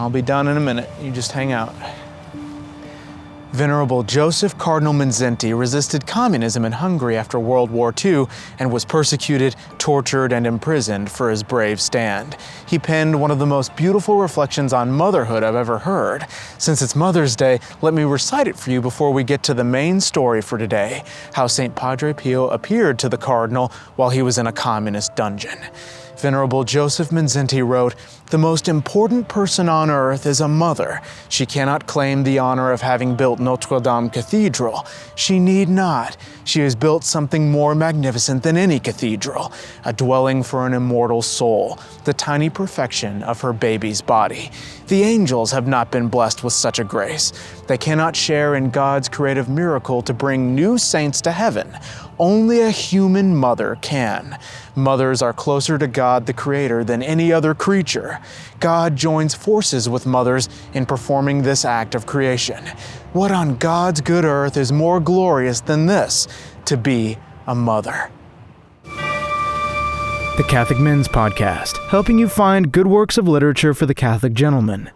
I'll be done in a minute. You just hang out. Venerable József Cardinal Mindszenty resisted communism in Hungary after World War II and was persecuted, tortured, and imprisoned for his brave stand. He penned one of the most beautiful reflections on motherhood I've ever heard. Since it's Mother's Day, let me recite it for you before we get to the main story for today, how St. Padre Pio appeared to the Cardinal while he was in a communist dungeon. Venerable József Mindszenty wrote, "The most important person on earth is a mother. She cannot claim the honor of having built Notre Dame Cathedral. She need not. She has built something more magnificent than any cathedral, a dwelling for an immortal soul, the tiny perfection of her baby's body. The angels have not been blessed with such a grace. They cannot share in God's creative miracle to bring new saints to heaven. Only a human mother can. Mothers are closer to God the Creator than any other creature. God joins forces with mothers in performing this act of creation. What on God's good earth is more glorious than this, to be a mother?" The Catholic Men's Podcast, helping you find good works of literature for the Catholic gentleman.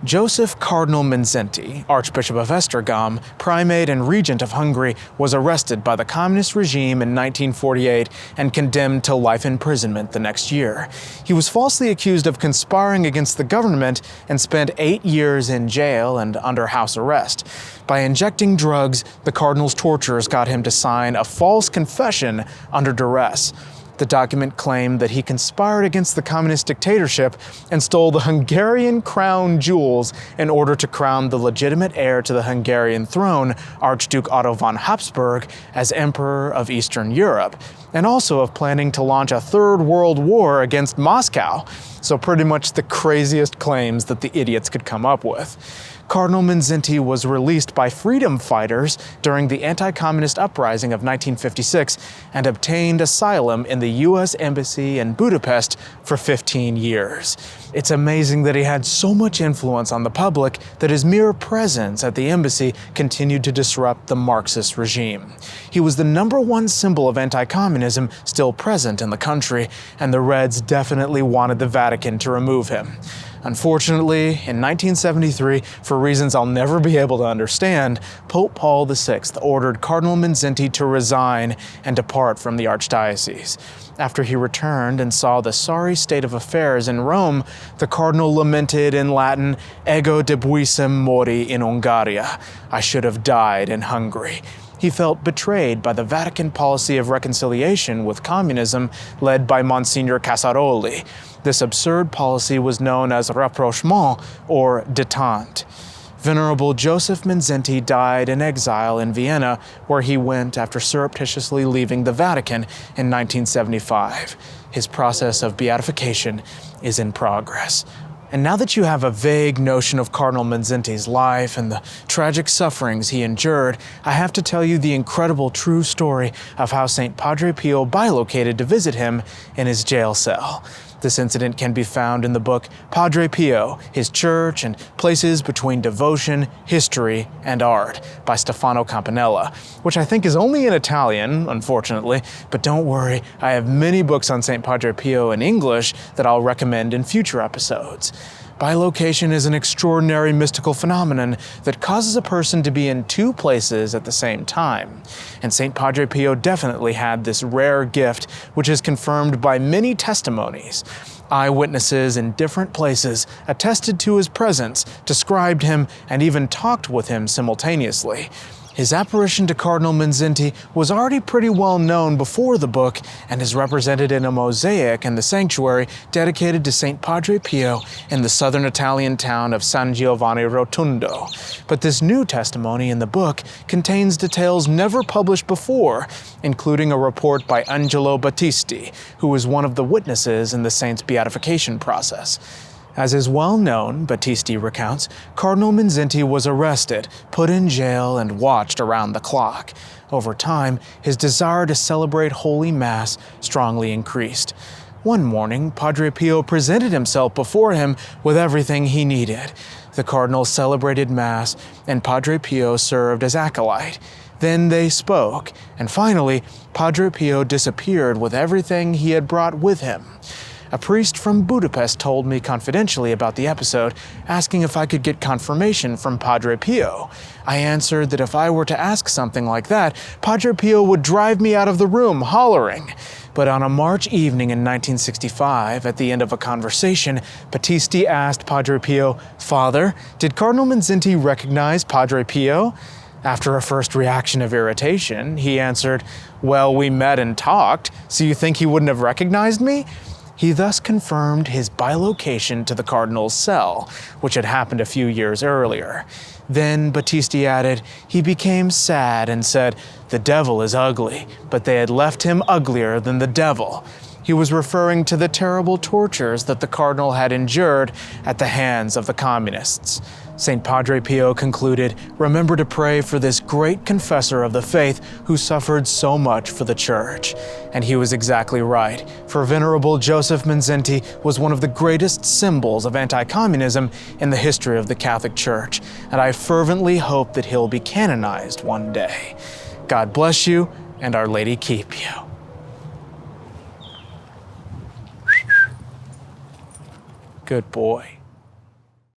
József Cardinal Mindszenty, Archbishop of Esztergom, Primate and Regent of Hungary, was arrested by the communist regime in 1948 and condemned to life imprisonment the next year. He was falsely accused of conspiring against the government and spent 8 years in jail and under house arrest. By injecting drugs, the Cardinal's torturers got him to sign a false confession under duress. The document claimed that he conspired against the communist dictatorship and stole the Hungarian crown jewels in order to crown the legitimate heir to the Hungarian throne, Archduke Otto von Habsburg, as Emperor of Eastern Europe, and also of planning to launch a third world war against Moscow. So pretty much the craziest claims that the idiots could come up with. Cardinal Mindszenty was released by freedom fighters during the anti-communist uprising of 1956 and obtained asylum in the U.S. Embassy in Budapest for 15 years. It's amazing that he had so much influence on the public that his mere presence at the embassy continued to disrupt the Marxist regime. He was the #1 symbol of anti-communism still present in the country, and the Reds definitely wanted the Vatican to remove him. Unfortunately, in 1973, for reasons I'll never be able to understand, Pope Paul VI ordered Cardinal Mindszenty to resign and depart from the archdiocese. After he returned and saw the sorry state of affairs in Rome, the cardinal lamented in Latin, "Ego debuisem mori in Hungaria," I should have died in Hungary. He felt betrayed by the Vatican policy of reconciliation with communism led by Monsignor Casaroli. This absurd policy was known as rapprochement or détente. Venerable József Mindszenty died in exile in Vienna, where he went after surreptitiously leaving the Vatican in 1975. His process of beatification is in progress. And now that you have a vague notion of Cardinal Mindszenty's life and the tragic sufferings he endured, I have to tell you the incredible true story of how St. Padre Pio bilocated to visit him in his jail cell. This incident can be found in the book Padre Pio, His Church and Places Between Devotion, History, and Art by Stefano Campanella, which I think is only in Italian, unfortunately, but don't worry, I have many books on St. Padre Pio in English that I'll recommend in future episodes. Bilocation is an extraordinary mystical phenomenon that causes a person to be in two places at the same time. And St. Padre Pio definitely had this rare gift, which is confirmed by many testimonies. Eyewitnesses in different places attested to his presence, described him, and even talked with him simultaneously. His apparition to Cardinal Mindszenty was already pretty well known before the book and is represented in a mosaic in the sanctuary dedicated to St. Padre Pio in the southern Italian town of San Giovanni Rotondo. But this new testimony in the book contains details never published before, including a report by Angelo Battisti, who was one of the witnesses in the saint's beatification process. As is well known, Battisti recounts, Cardinal Mindszenty was arrested, put in jail, and watched around the clock. Over time, his desire to celebrate Holy Mass strongly increased. One morning, Padre Pio presented himself before him with everything he needed. The cardinal celebrated Mass, and Padre Pio served as acolyte. Then they spoke, and finally, Padre Pio disappeared with everything he had brought with him. A priest from Budapest told me confidentially about the episode, asking if I could get confirmation from Padre Pio. I answered that if I were to ask something like that, Padre Pio would drive me out of the room, hollering. But on a March evening in 1965, at the end of a conversation, Battisti asked Padre Pio, "Father, did Cardinal Mindszenty recognize Padre Pio?" After a first reaction of irritation, he answered, "Well, we met and talked, so you think he wouldn't have recognized me?" He thus confirmed his bilocation to the cardinal's cell, which had happened a few years earlier. Then Battisti added, he became sad and said, "The devil is ugly, but they had left him uglier than the devil." He was referring to the terrible tortures that the cardinal had endured at the hands of the communists. St. Padre Pio concluded, "Remember to pray for this great confessor of the faith who suffered so much for the Church." And he was exactly right, for Venerable József Mindszenty was one of the greatest symbols of anti-communism in the history of the Catholic Church, and I fervently hope that he'll be canonized one day. God bless you, and Our Lady keep you. Good boy.